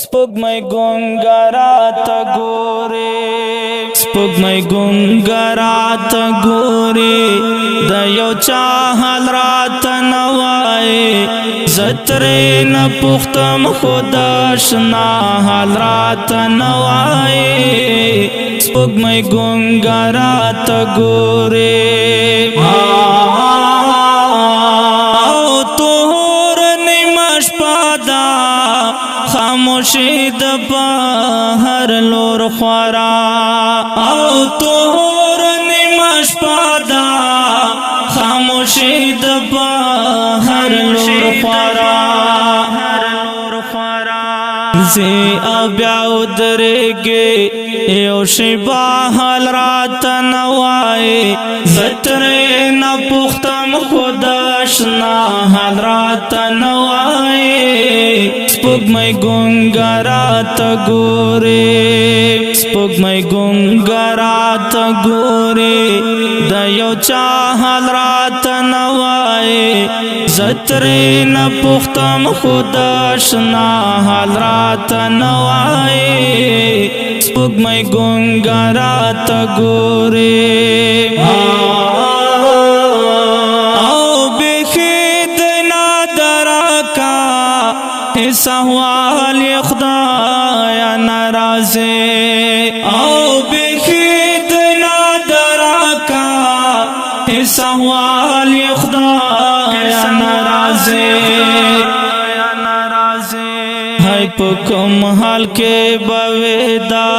سپوږمۍ ګونګرا ته ګوري سپوږمۍ ګونګرا ته ګوري د یو چا حال راته نه وایي زه ترې نه پوښتم خو د اشنا حال راته نه وایي سپوږمۍ ګونګرا ته ګوري خاموشی د بهر لور خورا او تور نیمه شپه ده خاموشی د بهر لور خورا زی او بیا ودرېږي یو شیبه حال راته نه وایي زه ترې نه پوښتم خو د اشنا حال راته نه وایي سپوږمۍ ګونګرا ته ګوري سپوږمۍ ګونګرا ته ګوري د یو چا حال راته نه وایي زه ترې نه پوښتم خو د اشنا حال راته نه وایي سپوږمۍ ګونګرا ته ګوري سوال خدایا ناراضه او بخید نادراکا سوال خدایا ناراضه ہے پکم حال کے بویدا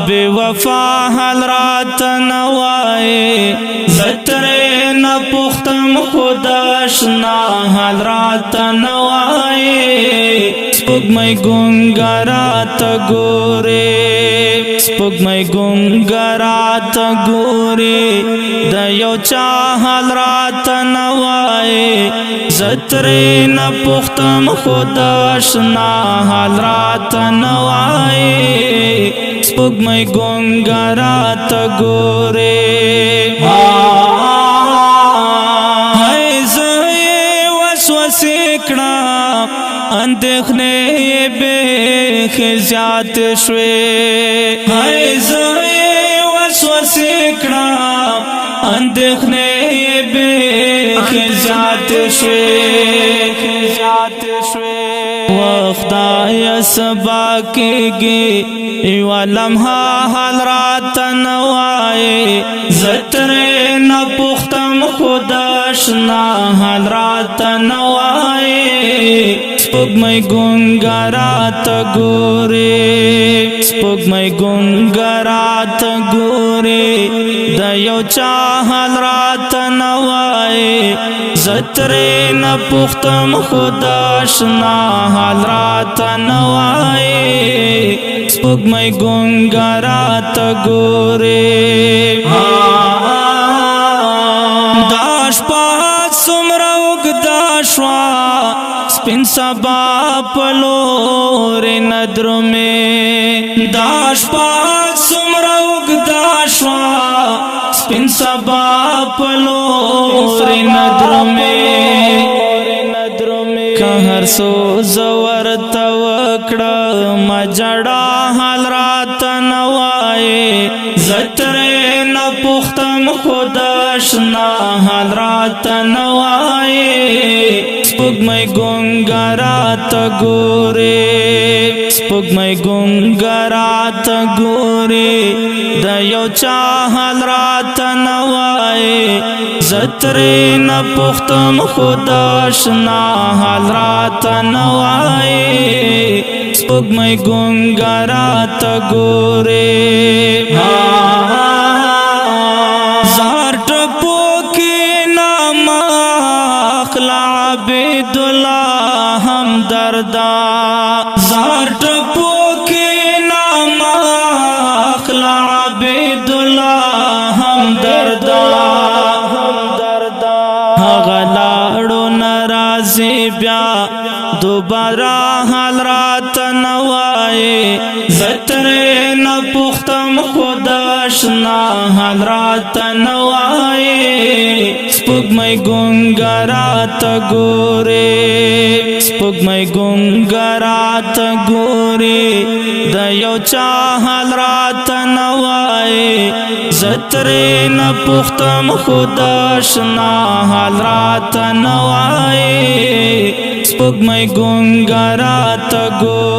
بے وفا حال رات نوائے زترے نہ پختم خوداشنا حال رات نوائے سپوږمۍ ګونګرا ته ګوري سپوږمۍ ګونګرا ته ګوري د یو چا حال راته نه وایي زه ترې نه پوښتم خو د اشنا حال راته نه وایي سپوږمۍ ګونګرا ته ګوري وسوسې کړم اندېښنې بیخ زیات شوې هی زه وسوسې کړم اندېښنې بیخ زیات شوې خدایه سبا کېږي یوه لمحه حال راته نه وایي زه ترې نه پوښتم خو د اشنا حال راته نه وایي سپوږمۍ ګونګرا ته ګوري سپوږمۍ ګونګرا ته ګوري د یو چا حال راته نه وایي زه ترې نه پوښتم خو د اشنا حال راته نه وایي سپوږمۍ ګونګرا ته ګوري دا شپه څومره اوږده شوه سپین سبا په لورې نه درومې دا شپه څومره اوږده شوه سپین سبا په لورې نه درومې که هر څو زه ورته وکړم جړا حال راته نه وایي زه ترې نه پوښتم خو د اشنا حال راته نه وایي سپوږمۍ ګونګرا ته ګوري سپوږمۍ ګونګرا ته ګوري د یو چا حال راته نه وایي زه ترې نه پوښتم خو د اشنا حال راته نه وایي سپوږمۍ ګونګرا ته ګوري زار ټپو کې نام اخلا عبدالله همدردا زار ټپو کې نام اخلا عبدالله همدردا هغه لاړو ناراضي بیا دوباره حال راته نه وایي زه ترې نه پوښتم خو د اشنا حال راته نه وایي سپوږمۍ ګونګرا ته ګوري سپوږمۍ ګونګرا ته ګوري ګوري د یو چا حال رات نوای زترې نه پختم خدا شنا حال رات نوای سپوږمۍ ګونګه رات ګوري